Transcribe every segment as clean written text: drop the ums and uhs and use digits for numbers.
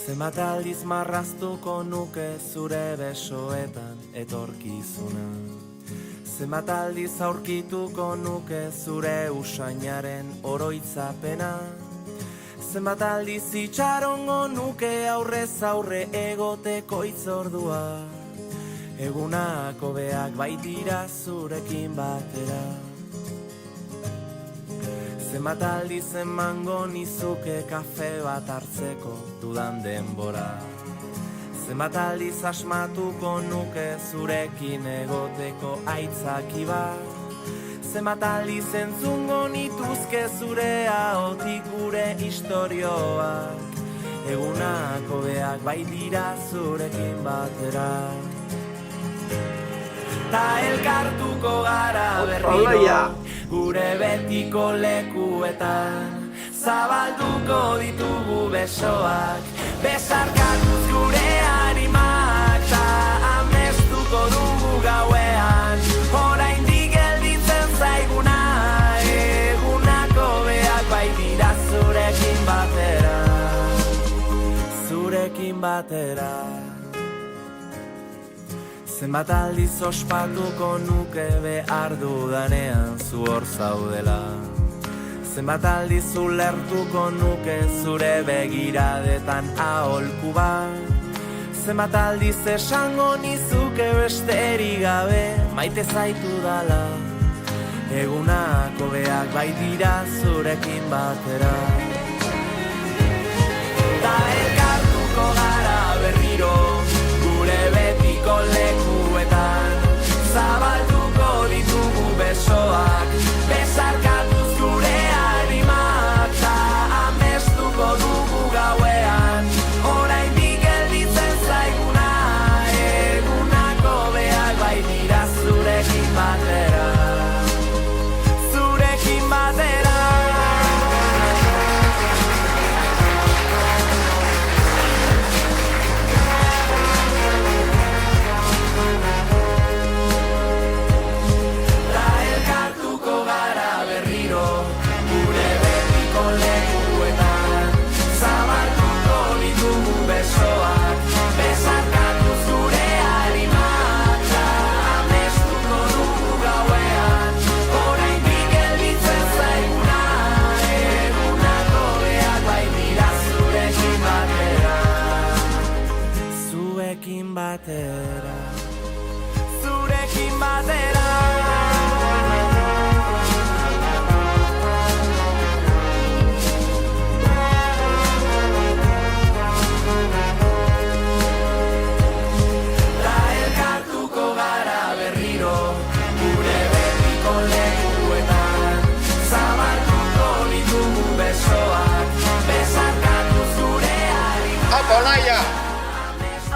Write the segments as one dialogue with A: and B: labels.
A: Zenbat aldiz marraztuko nuke zure besoetan etorkizuna. Zenbat aldiz aurkituko nuke zure usainaren oroitzapena. Zenbat aldiz itxarongo nuke aurrez aurre egoteko itzordua. Egunak hobeak baitira zurekin batera. Zenbat aldiz emango nizuke kafe bat hartzeko dudan denbora. Zenbat aldiz asmatuko nuke zurekin egoteko aitzaki bat. Zenbat aldiz entzungo nituzke zure ahotik gure istorioak. Egunak hobeak baitira zurekin batera. Ta elkartuko gara berriro, gure betiko lekuetan. Zabalduko ditugu besoak, besarkatuz gure animak. Ta amestuko dugu gauean, oraindik gelditzen zaiguna. Egunako beak baitira zurekin batera, zurekin batera. Zenbat aldiz ospatuko nuke behar dudanean zu hor zaudela. Zenbat aldiz ulertuko nuke zure begiradetan aholku bat. Zenbat aldiz esango nizuke besterik gabe maite zaitu dala. Egunak hobeak baitira zurekin batera. Ta elkartuko gara berriro, gure betiko lekuetan. Zabalduko ditugu besoak, besarkatuz gure animak. Ta amestuko dugu gauean, oraindik gelditzen zaiguna. Egunako beak baitira zurekin batera, zurekin batera. Zurekin batera, zurekin batera. Ta elkartuko gara berriro, gure betiko lekuetan. Zabalduko ditugu besoak, besarkatuz gure animak.
B: Apa, Olaia!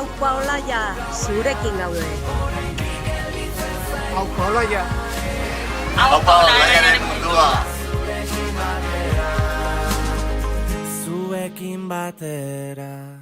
C: Aupa Olaia, zurekin gaude.
B: Aupa, Olaia!
D: Aupa Olaiaren mundua!
A: Zuekin batera.